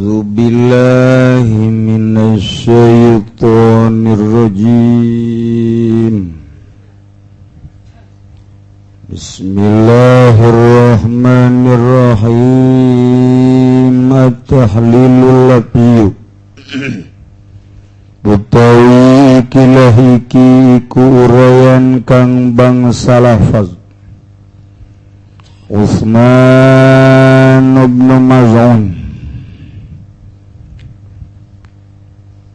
Billahi minasyaitonir rajim. Bismillahirrahmanirrahim. At-tahlilul lafiyu utawi kilahiki ku urayan kang bangsa lafaz Utsman bin Maz'un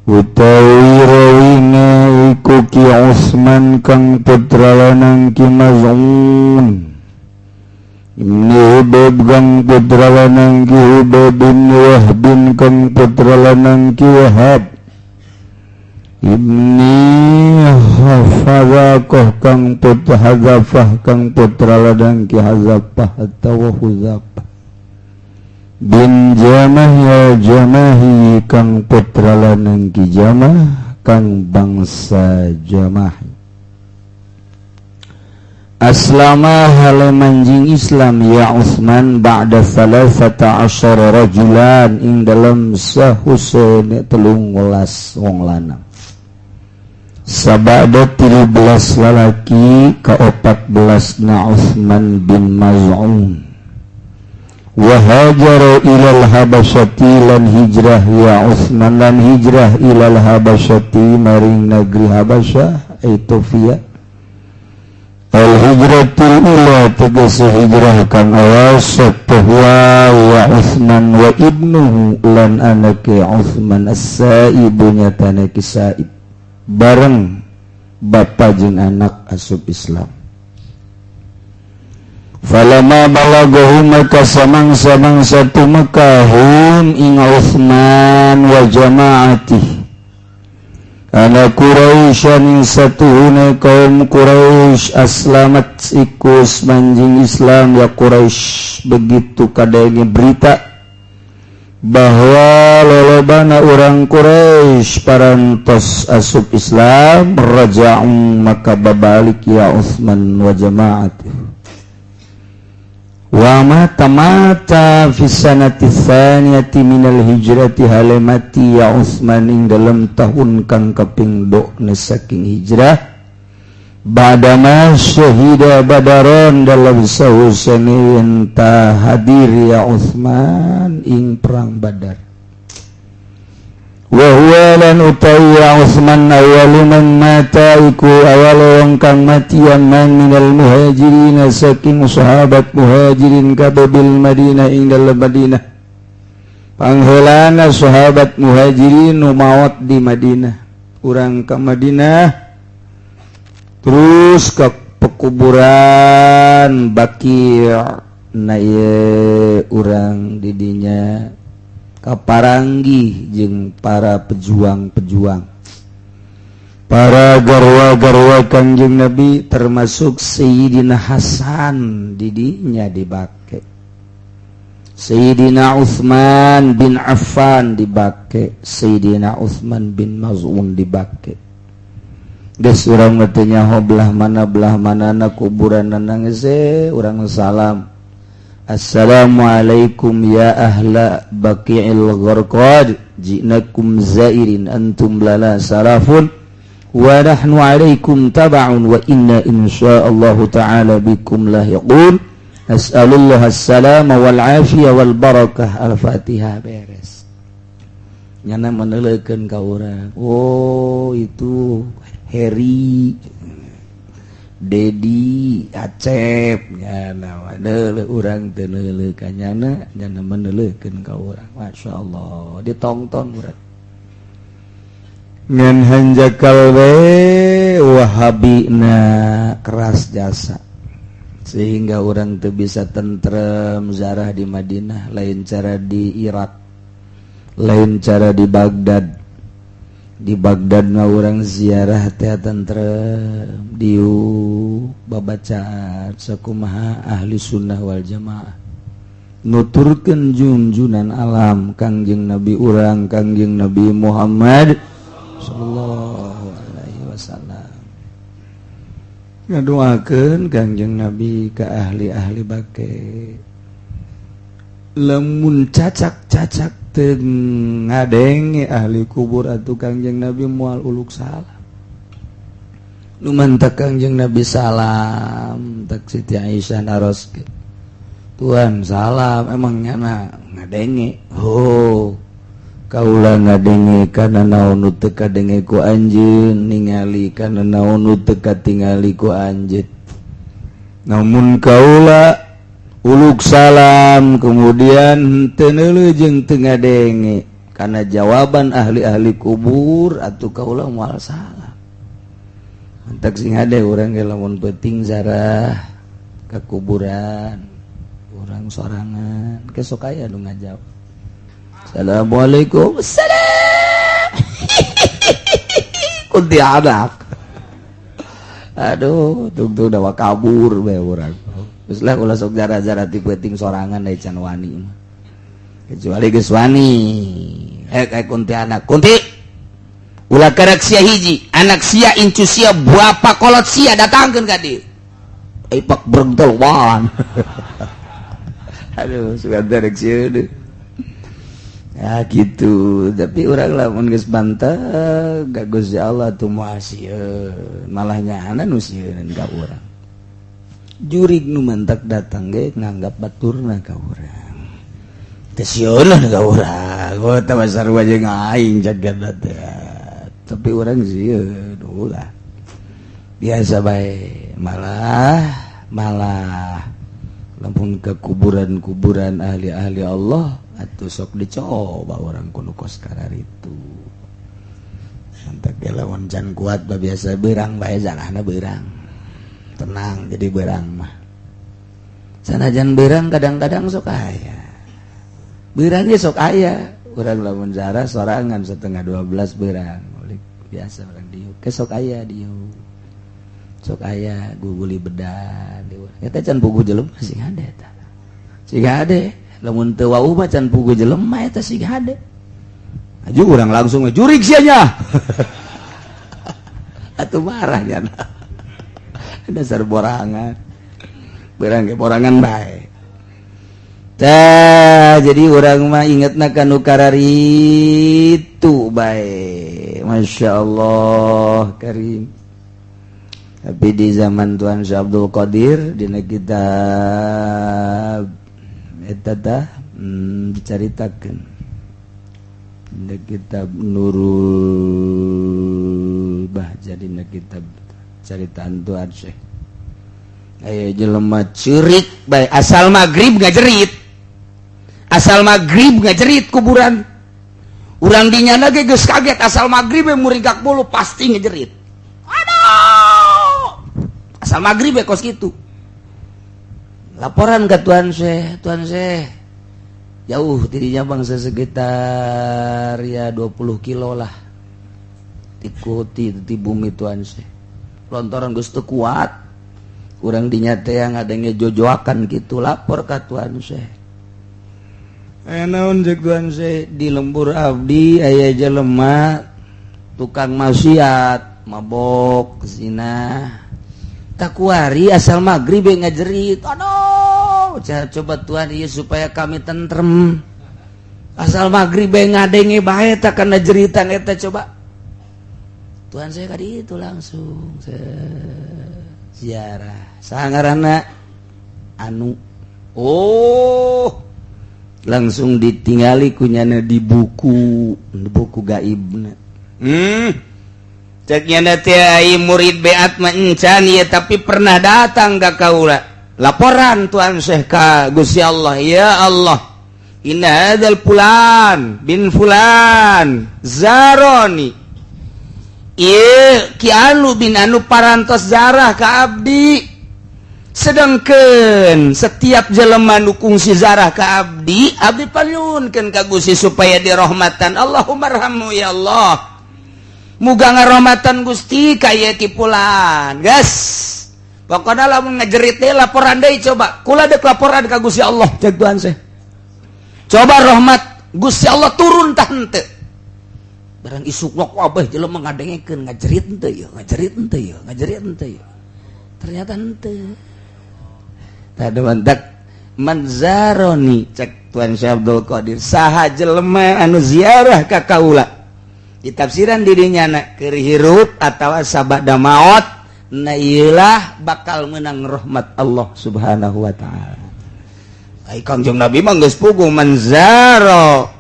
utawi rawina iku Ki Utsman kang putra lanang Ki Maz'un Ibnu Hubab kang putra lanang Ki Hubab bin Wahb kang putra lanang Ki Wahab Ibni Hafazaqah kang putra Hazafah kang putra lanang Ki Hazafah atawa Huzafah bin Jamah ya Jamahi kang putra lanang Ki Jamah kang bangsa Jamah. Aslama halamanjing Islam ya Utsman ba'da 13 rajulan ing dalam sahusene 13 wong lanang. Sabada 13 lalaki ka 14 na Utsman bin Maz'un. Wahajara ilal Habasyati lan hijrah ya Utsman lan hijrah ilal Habasyati maring negeri Habasyah Ethiopia. Al hijratul ula tegese hijrah kang awas bahwa wa Utsman wa ibnuhu lan anake Utsman as-Sa'ib nyatane Ki Sa'ib bareng bapa jeung anak asup Islam. Falama balagahum maka samang-samang satu Mekahum ing Utsman wa jama'ati ana Quraisyan satu hune kaum Quraisy aslamat ikus manjing Islam ya Quraisy begitu kadenge berita bahwa lolobana orang Quraisy parantos asup Islam raja'u maka babalik ya Utsman wa jama'ati wa mata fi sanati tsaniyati minal hijrati halamati ya Utsman ing dalam tahun kang kaping 2 saking hijrah badama syahida badaron dalam sahusane enta hadir ya Utsman ing perang Badar wa huwa lan utawi ya Utsman awalu man mata iku awal wong kang matian man minal muhajirin saking sahabat muhajirin kabil Madinah ing dalam Madinah pangheulana sahabat muhajirin nu maot di Madinah urang ka Madinah terus ke pekuburan Baqi' na ye urang didinya kaparanggi jeung para pejuang-pejuang para garwa-garwa Kangjeng Nabi termasuk Sayyidina Hasan didinya dibake Sayyidina Utsman bin Affan dibake Sayyidina Utsman bin Maz'un dibake geus urang teh nyaho belah manana kuburanna geus urang salam Assalamualaikum ya ahla Baqi'il Gharqad ji'nakum zairin antum lana salafun wa nahnu alaikum taba'un wa inna insyaallahu ta'ala bikum lahiqun as'alullah as-salama wal afiyah wal barakah al-fatihah beres nyana menelekeun ka urang oh itu Heri Dedi Acep nyana wadele urang teu neuleuh ka nyana menelekeun ka urang masyaallah ditongton urang ngan hanjakal we wahabina keras jasa sehingga urang teu bisa tentrem zarah di Madinah lain cara di Irak lain cara di Baghdad mah urang ziarah teh tentrem diu babacaan sakumaha ahli sunnah wal jamaah nuturkeun junjunan alam Kangjeng Nabi urang Kangjeng Nabi Muhammad sallallahu alaihi wasallam ngadoakeun Kangjeng Nabi ka ahli-ahli bake lamun cacak-cacak ngadenge ahli kubur atuh Kangjeng Nabi moal uluk salam nu mantak Kangjeng Nabi salam tak Siti Aisyah naroskeun Tuhan salam emang nyana ngadenge kaula ngadenge kana naon nu teu kadenge ku anjeun ningali kana naon nu teu katingali ku anjeun namun kaula uluk salam kemudian teu neuleuh teu ngadenge kana jawaban ahli-ahli kubur atuh kaula moal salam mantak sing hade urang ge lamun peuting zarah ka kuburan urang sorangan kesok aya nu ngajawab Assalamualaikum assalam kunti anak aduh tungtung dawa kabur bae urang geus lah ulah sok jara-jara ti peuting sorangan da can wani kecuali geus wani kunti anak kunti ulah karek sia hiji anak sia incu sia bapa kolot sia datangkeun ka dieu ipak brengtol wan aduh suka derek sia deui ya gitu tapi orang lamun geus bantah gak Gusti Allah tuh moal sieun malah nyana nu sieun ka urang jurig nu mantak datang ge nganggap baturna ka urang teh sieun ka urang teh sarua jeung aing jagat teh tapi urang sieun ulah biasa bae malah lamun ke kuburan-kuburan ahli-ahli Allah atuh sok dicoba orang kuno kos karar itu mantak lawan can kuat bah biasa beurang bae janahna beurang tenang jadi beurang mah sanajan beurang kadang-kadang sok aya beurang ge sok aya urang lamun zarah sorangan 11:30 beurang biasa orang dieu ke sok aya dieu sok aya guguli bedan eta can puguh jelema sing hade eta sing hade lamun teu wau mah can puguh jelema eta sing hade aju urang langsung jurig sia nya atuh marah nya dasar borangan beurang ge borangan bae tah jadi urang mah ingetna kanu kararitu bae masyaallah karim tapi di zaman Tuan Syekh Abdul Qadir dina kitab eta tah dicaritakeun dina kitab Nurul Bahjah dina kitab caritaan Tuan Syekh aya jelema ceurik bae asal magrib ngajerit kuburan urang dinyana ge geus kaget asal magrib muringkak bulu pasti ngajerit asal maghrib ya kos gitu laporan ke Tuan Syekh jauh tidinya bangsa sekitar ya 20 kilo lah ikuti di bumi Tuan Syekh lontoran geus teu kuat urang dinyate yang ngadenge jojoakan gitu lapor ke Tuan Syekh naon jeung Tuan Syekh di lembur abdi aya jelema tukang maksiat mabok zina takuari asal maghrib ngajerit aduh coba Tuhan ieu supaya kami tentrem asal maghrib ngadenge bae tak kana jeritan eta coba Tuhan saya kadi itu langsung ziarah sangaranna anu langsung ditingali kunyana di buku gaibna ceknya nanti murid beat mah encan ya tapi pernah datang ka kaula laporan Tuan Syekh ka Gusti Allah ya Allah inna hadzal fulan bin fulan zaroni ieu ki anu bin anu parantos zarah ka abdi sedangkeun setiap jelema nu kungsi zarah ka abdi panyuhunkeun ka Gusti supaya dirahmatan Allahumma arhamhu ya Allah muga ngarahmatan Gusti kaya kipulan gas pokoknya lamun ngajerit teh laporan deui coba kula dek laporan ka Gusti Allah cek Tuhan Syekh coba rahmat Gusti Allah turun tah henteu barang isuk wak wabeh jelema ngadengekeun ngajerit henteu ya ternyata henteu tah mantak manzaroni cek Tuan Syekh Abdul Qadir saha jelema anu ziarah ka kaula ditafsiran dirinya na keur hirup atawa sabada maot na ieulah bakal menang rahmat Allah Subhanahu wa taala. Ai Kangjeng Nabi mah geus puguh manzaro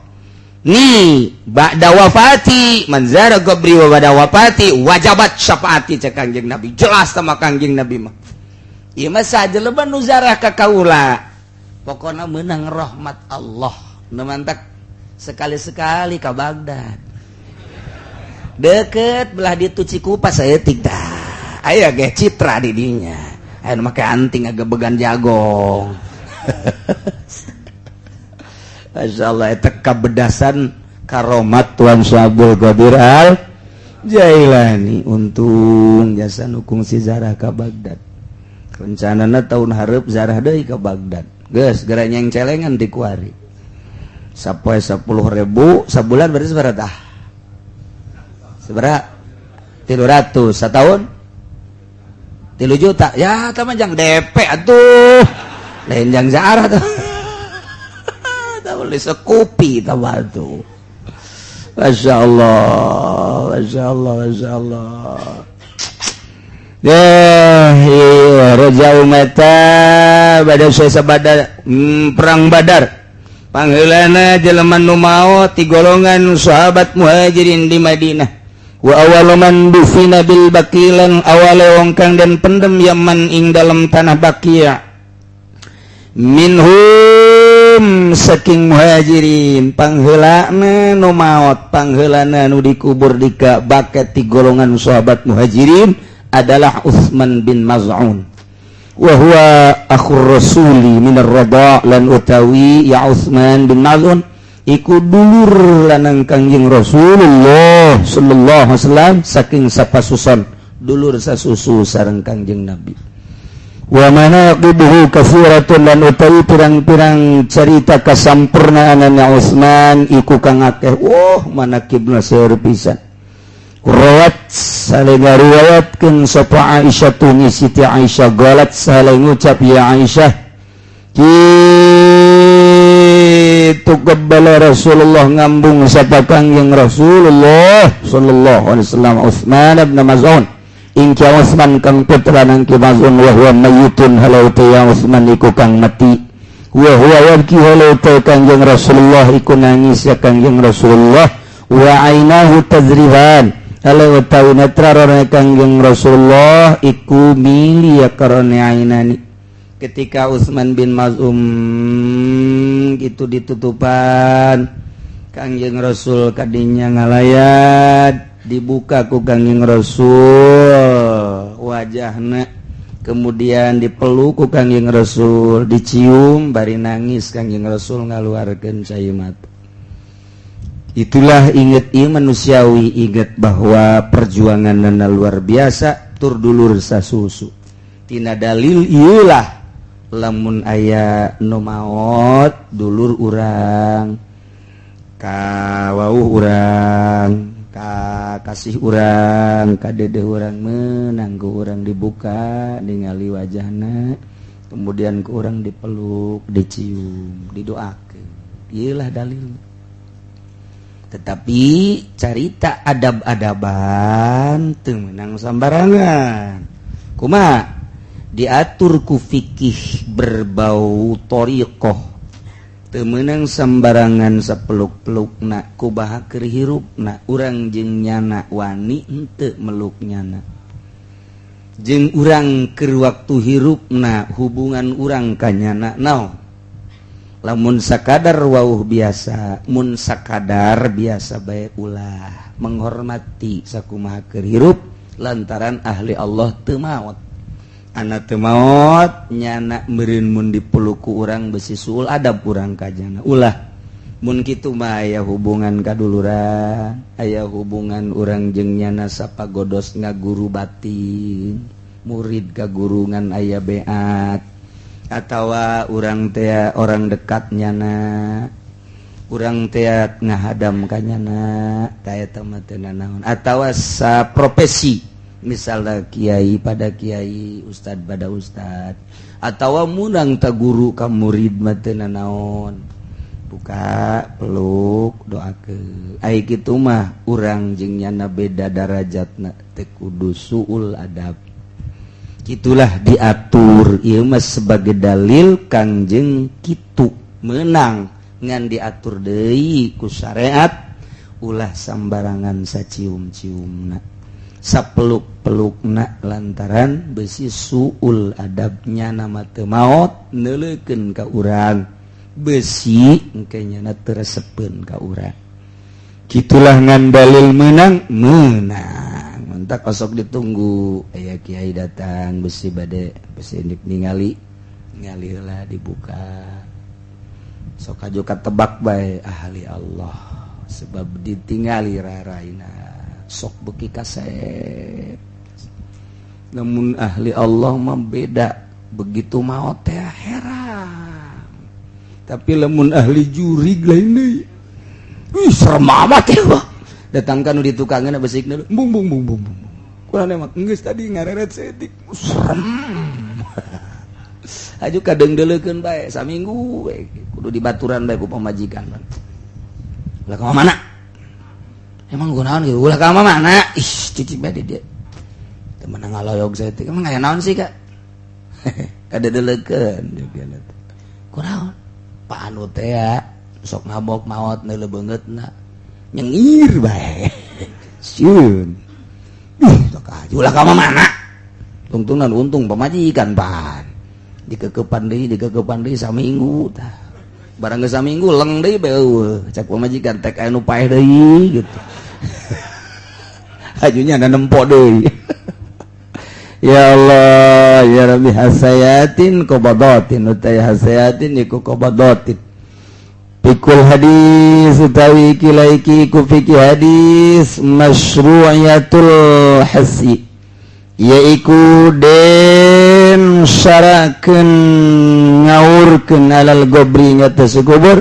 ni ba'da wafati manzara qabri wa ba'da wafati wajabat syafaati cek Kangjeng Nabi. Jelas sama Kangjeng Nabi mah. Ieu mah sajelema nu zarah ka kaula. Pokona menang rahmat Allah. Nu mantak sekali-sekali ka Baghdad. Deket belah ditu Cikupas saeutik tah. Aya ge citra di dinya. Aya make anting agebegan jagong. Masyaallah eta kabedasan karomat Tuan Syekh Abdul Qadir Al Jailani untung jasa nukung si zarah ka Baghdad. Rencanana tahun hareup zarah deui ka Baghdad. Geus gara nyeng celengan di kuari. Sapoe 10.000 sabulan berarti sabaraha tah? Sabaraha? 300 satahun? 3 juta. Ya, tah mah jang DP atuh. Lain jang zarah tuh. Tah beli sekupi tah batu. Masyaallah, masyaallah, masyaallah. Ya, Raja Umata pada sabada perang Badar. Pangheulana jelema nu maot ti golongan sahabat Muhajirin di Madinah. Wa awalu man dufina bil baqilan awale wong kang den pendem Yaman ing dalam tanah Baqi'. Minhum saking Muhajirin pangheulana nu maot pangheulana nu dikubur di Ka'bah ti golongan sahabat Muhajirin adalah Utsman bin Maz'un wa huwa akhur rasuli minar radha' lan utawi ya Utsman bin Maz'un iku dulur lanang Kangjeng Rasulullah sallallahu alaihi wasallam saking sapasuson dulur sasusu sareng Kangjeng Nabi. Wa manaqibuhu katsiratun lan utawi pirang-pirang cerita kasampurnaanna Utsman iku kang akeh manaqibna seueur pisan. Rawat saling riwayatkeun sapa Aisyah tuni Siti Aisyah galat saling ngucap ya Aisyah kitu qabbala Rasulullah ngambung sapa Kangjeng Rasulullah sallallahu alaihi wasallam Utsman bin Maz'un ing Utsman kang putra nang Ki Maz'un wa huwa mayyitun halau ya Utsman iku kang mati wa huwa yabki halau Kangjeng Rasulullah iku nangis ya Kangjeng Rasulullah wa ainahu tazriban halau netrarona Kangjeng Rasulullah iku mili ya karone ainani. Ketika Utsman bin Maz'um gitu ditutupan Kangjeng Rasul kadinya ngalayat dibuka ku Kangjeng Rasul wajahna kemudian dipeluk ku Kangjeng Rasul dicium bari nangis Kangjeng Rasul ngaluarkeun cai mata. Itulah inget manusiawi inget bahwa perjuangan luar biasa tur dulur sasusu tina dalil ieulah lamun aya nu maot dulur urang ka wauh urang ka kasih urang ka dedeh urang meunang ku urang dibuka ningali wajahna kemudian ku urang dipeluk dicium didoakeun ieulah dalil. Tetapi carita adab-adaban teu meunang sambarangan kumaha diatur ku fikih berbau thariqah teu meunang sambarangan sapeluk-pelukna kumaha keur hirupna urang jeung nyana wani henteu meluk nyana jeung urang keur waktu hirupna hubungan urang ka nyana naon lamun sakadar wauh biasa mun sakadar biasa bae ulah menghormati sakumaha keur hirup lantaran ahli Allah teu maot ana teu maot nyana meureun mun dipeluk ku urang besi suul adab urang ka nyana ulah mun kitu mah aya hubungan kaduluran aya hubungan urang jeung nyana sapagodos ngaguru batin murid ka gurungan aya beat atawa urang teh orang dekat nyana urang teh ngahadam ka nyana taya teh mah teu naon atawa sa profesi misalna kiai pada kiai ustad pada ustad atawa munang ta guru ka murid mah teu naon buka peluk doa ke ai kitu mah urang jeung nyana beda darajatna teu kudu suul adab gitulah diatur ieu mah sebagai dalil Kangjeng kitu meunang ngan diatur deui ku syariat ulah sambarangan sacium-ciumna sapeluk-pelukna lantaran besi suul adabnya nama teu maot neuleukeun ka urang besi engke nyana teu resepeun ka urang gitulah ngan dalil menang mentak osok ditunggu aya kiai datang besi bade besi ningali heula dibuka sok aju katebak bae ahli Allah sebab ditingali raraina sok beki kasep namun ahli Allah mah beda begitu maot teh heran tapi lamun ahli jurig lain deui ih serem amat ya datang kanu di tukangeuna besikna bung kurang mah geus tadi ngareret setik serem aju kadengdeulekeun bae saminggu we kudu dibaturan bae ku pamajikan ulah ka mana emang gunaon gitu ulah ka mana ih cicing bae dia temen ngaloyog setik emang aya naon sih kak kadedeulekeun jogeuna kunaon panu teh ya sok ngabok maot neuleuh beungeutna nyengir bae sieun sok aju ulah ka mana tungtungan untung pamajikan pan dikekepan deui saminggu tah barang geus saminggu leng deui beueuh cak pamajikan tek anu paeh deui gitu ajunya ada nempo deui ya Allah ya Rabbi hasayatin qabadatin utai hasayatin iku qabadatin pikul hadis utawi kilaiki ku fikih hadis masyru'iyatul hasi yaiku den syarakeun ngaurkeun alal gobri nya teh sugubur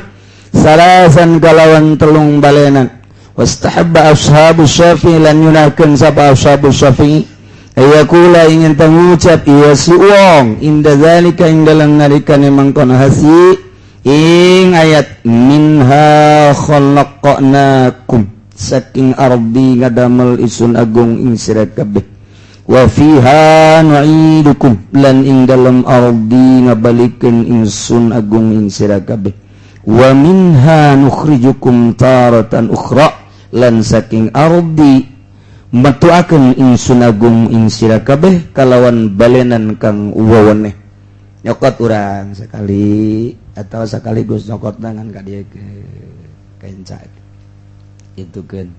salasan kalawan telung balenan wastahabba ashabus syafi'i lan yunahkeun sapa ashabus syafi'i ayakula ingin tangucap iya si wong inda zalika ing dalam nalika mangkon hasi ing ayat minha khalaqnakum saking ardi ngadamel isun agung ing sira kabeh wa fiha nu'idukum lan ing dalam ardi ngabalikeun ingsun agung ing sira kabeh wa minha nukhrijukum taratan ukhra lan saking ardi matuakeun ingsun agung ing sira kabeh kalawan balenan kang weweneh nyokot urang sekali atau sekaligus nyokot tangan ka dieu ke kenca itu kan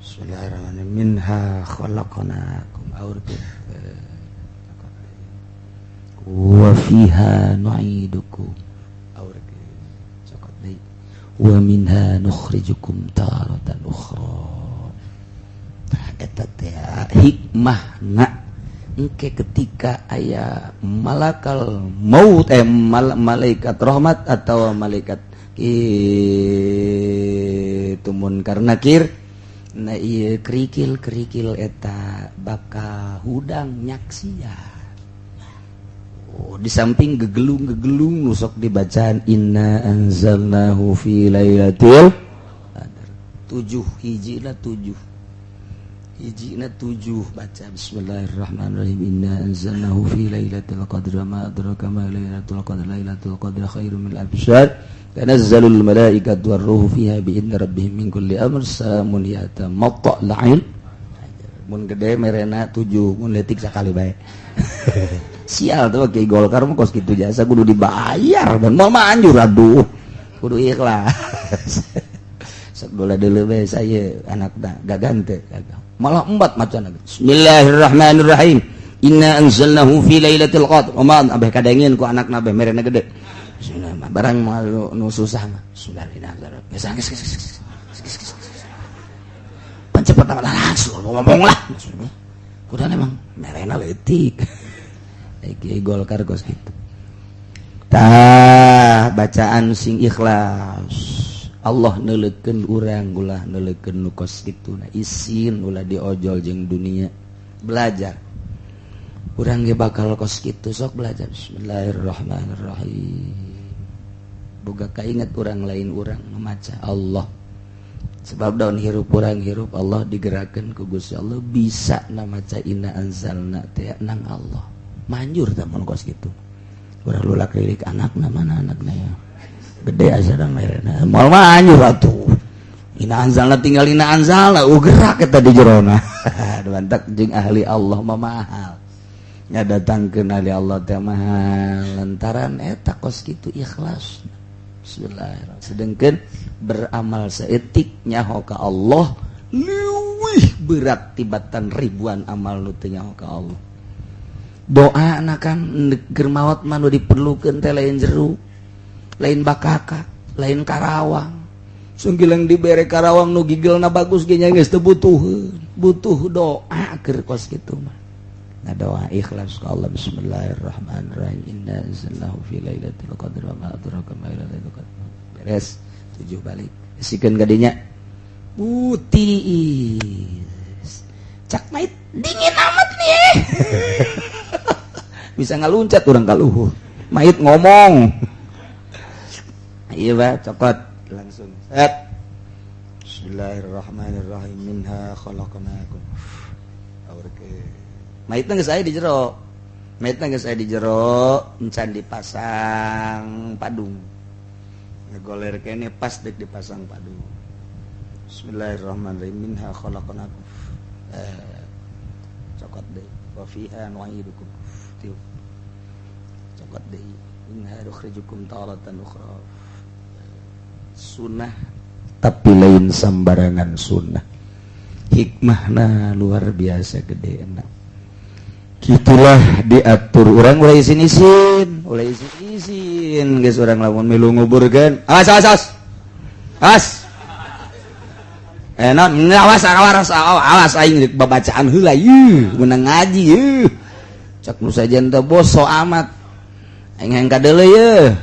Bismillahirrahmanirrahim minha khalaqnakum aurkeun wa fiha nu'idukum aurkeun cokot deui wa minha nukhrijukum taratan ukhra eta teh hikmahna engke ketika aya malakal maut malaikat rahmat atau malaikat kitu munkar nakir na ieu kerikil eta bakal hudang nyaksian di samping gegelung nu sok dibacaan inna anzalnahu fi lailatul qadar 7 hijina 7 baca bismillahirrahmanirrahim inna anzalnahu fi lailatul qadri ma adraka ma lailatul qadri khairum min alf syahr tanazzalul malaikatu war ruhu fiha bi idzni rabbihim min kulli amr salamun hiya matla'il mun gede merena 7 mun leutik sakali bae sial tuh kayak Golkar mah kos kitu jasa kudu dibayar dan mau anjur aduh kudu ikhlas sok bola deuleu bae saya anakna gagan teh malah embat macan bismillahirrahmanirrahim inna anzalnahu fi lailatul qadr oman abeh kadengin ku anakna abeh merena gede bismillah barang nu susah mah bismillahirrahmanirrahim geus pancepat langsung ngomong lah kudu emang merena leutik kiai Golkar kos gitu tah bacaan sing ikhlas Allah neuleukeun urang ulah neuleukeun nu kos kituna isin ulah diojol jeung dunia belajar urang ge bakal kos kitu sok belajar bismillahirrahmanirrahim boga kaingat orang lain orang memaca Allah sebab daun hirup orang hirup Allah digerakkan ku Gusti Allah bisa namaca inna anzalna teh nang Allah manjur teh mun kos kitu urang lula kelilik anakna mana anakna ya gede aja dan merena moal manjur atuh inna anzalna tinggal inna anzalna gerak eta di jerona mantak jeung ahli Allah mah mahal ngadatangkeun ahli Allah teh mahal lantaran eta kos kitu ikhlas bismillahirrahmanirrahim sedengkeun beramal saeutik nyaho ka Allah leuwih berat tibatan ribuan amal nu teu nyaho ka Allah doa na kan keur maot mah nu diperlukeun teh lain jero lain bakaka lain karawang sunggilang dibere karawang nu gigelna bagus ge nya geus teu butuh doa keur kos kitu mah doa ikhlas ka Allah bismillahirrahmanirrahim inna anzalnahu fi lailatul qadr wa ma adraka ma lailatul qadr beres 7 balik sikeun ka dinya tiis cak mait dingin amat nih bisa ngaluncat urang ka luhur mait ngomong iya ba cokot langsung set bismillahirrahmanirrahim minha khalaqnakum maitna geus aya di jero encan dipasang padung ngegoler kene pas dek dipasang padung bismillahirrahmanirrahim minha khalaqnakum cokot deui wa fiha nu'idukum tiup cokot deui minha nukhrijukum taratan ukhra sunnah tapi lain sambarangan sunnah hikmahna luar biasa gede enak gitulah diatur orang ulah isin guys orang lamun milu nguburkeun awas awas aing rek babacaan heula yeuh meunang ngaji yeuh cak nu sajen teh boso amat aing hang kadeuleu yeuh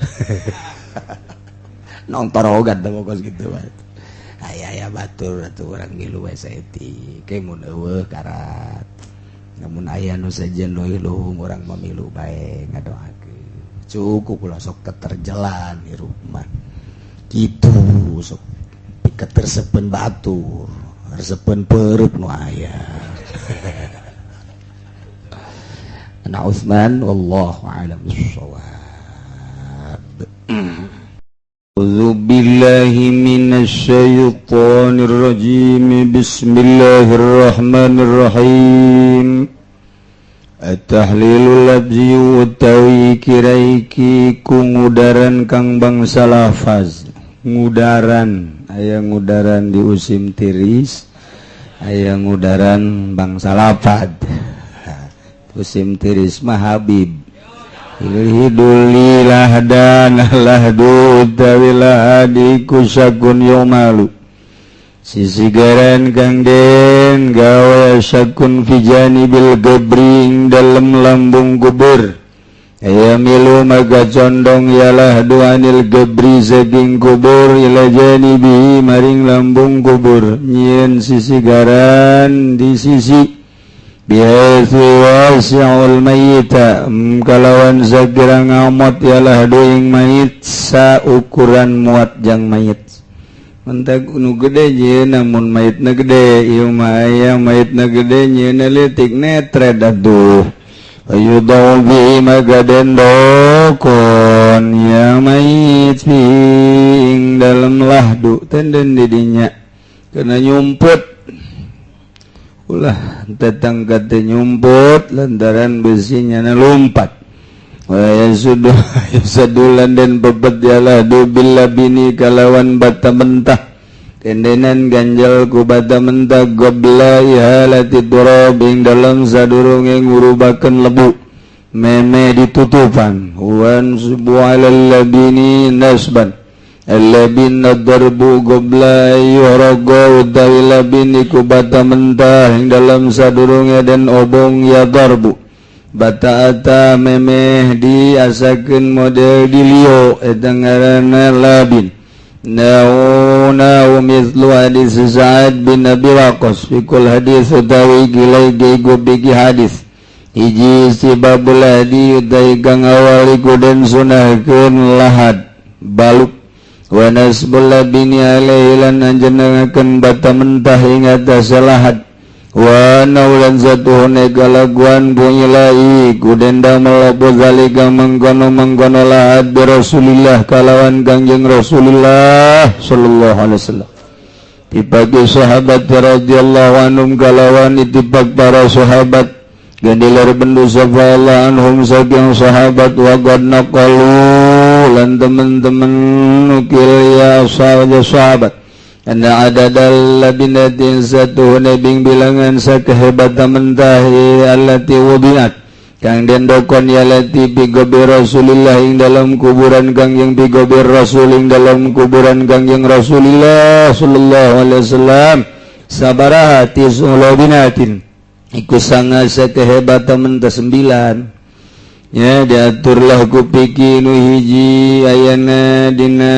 nongtorogan teh pokos kitu bae aya batur atuh urang milu wae saeutik ke mun eueuh karat namun aya nu sajen luhung urang mamilu bae ngadoakeun cukup ulah sok terjalan hirup mah kitu sok piketersepen batur resepen pereup nu aya ana Utsman wallahu a'lam bissawab A'udzu billahi minasy syaithanir rajim bismillahirrahmanirrahim At-tahlilul labzi utawi kiraiki ku ngudaran kang bangsa lafaz ngudaran aya ngudaran di usim tiris aya ngudaran bangsa lafaz usim tiris mah habib ilhidulillah dan lahdu utawilah adiku syakun yomalu sisigaran kang den gawe syakun fijani bil gebring dalam lambung kubur aya milu maga condong yalah duanil gebri saking kubur ila janibi maring lambung kubur nyieun sisigaran di sisi bihaitsu wasi'ul mayyita kalawan sakira ngamot yalah doing mayit saukuran muat jang mayit mentak nu gede je namun mayitna gede ieu mah aya mayitna gede nyeuna leutik netred atuh ayu dawi magaden dokon ya mayit ping dalam lahdu tenden didinya kena nyumput ulah tetangga teh nyumput lantaran besinya na lompat waya sudah sadulan dan bebet yalah dubil labini kalawan bata mentah tendenan ganjal ku bata mentah gobla ihalati turab ing dalam sadurunge ngurubakeun lebu meme ditutupan wan subu'alal labini nasban Al-labin ad-darbu gobla yuhrago utawi labin iku bata mentah yang dalam sadurungnya dan obong ya darbu bata ata memeh diasakeun model dilio eta ngaranna labin nauna mithlu hadis Sa'ad bin Abi Waqqas fikul hadis utawi gilai gego bigi hadis hiji sibabul hadi utai kang awal iku den sunahkeun lahad baluk wa nasbul labini alaihi lan anjenengaken bata mentah ing atas lahat wa naulan zatuhune galaguan bunyilai kudenda melabu zalika mengkono lahat bi Rasulillah kalawan Kangjeng Rasulullah sallallahu alaihi wasallam dibagi sahabat radhiyallahu anhum kalawan itibak para sahabat gandilar pendosa Allah anhum saking sahabat wa qad naqalu lan teman-teman nukil ya sahabat Anda ada dal labinatin satu nabing bilangan sakehebatan mentahi allati wudiat kang den dokon yalati bigobi Rasulillah ing dalam kuburan kang yang bigobi Rasul ing dalam kuburan kang yang Rasulillah sallallahu alaihi wasallam sabaraha tis'ul binatin iku sanga sakehebatan mentah 9 ya diaturlah kupiki nu hiji ayana dina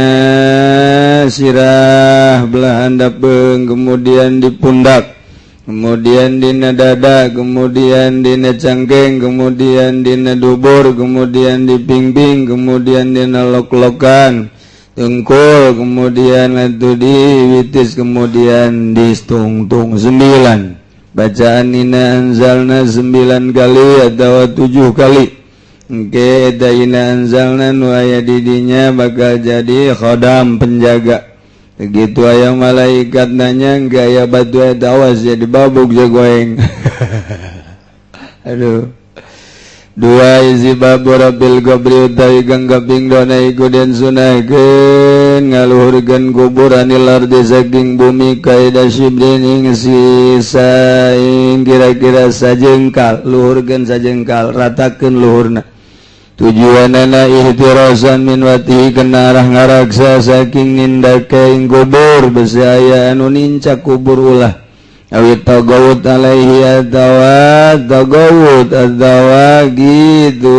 sirah belah handapeng kemudian di pundak kemudian dina dada kemudian dina cangkeng kemudian dina dubur kemudian di pingping kemudian dina lok-lokan tengkul kemudian atu di witis kemudian di tungtung 9 bacaan ina anzalna 9 kali atau 7 kali Oke, daina anzalna nu aya didinya bakal jadi khodam penjaga. Begitu aya malaikat nanya gaya batu eta awas jadi babuk jagoeng. Aduh. Dua isi babu rabil gobri utawi kang kaping dona iku den sunahkeun ngaluhurkeun kuburan ilardi saking bumi kaida syibrin ing sisa ing kira-kira sajengkal luhurkeun sajengkal ratakeun luhurna tujuanana ihtirasan min wati kena arah ngaraksa saking nindake ing kubur besi aya anu nincak kubur ulah awit tagawut alaihi atawa gitu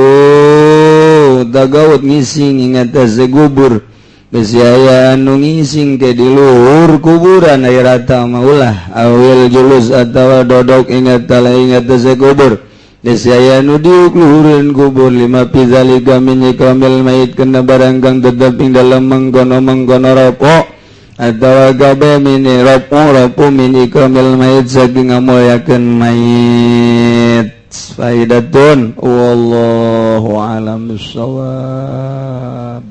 tagawut ngising ing atas kubur besi aya anu ngising ke di luhur kuburan aya rata maulah awil julus atawa dodok ing atas kubur besi aya anu diuk luhureun kubur lima pizalika min ikamil mayit kena barang kang tetep ing dalam mengkono rapo atau gabe mini rapo mini kamil mayit saking ngamuliakeun mayit faidatun wallahu a'lam bissawab.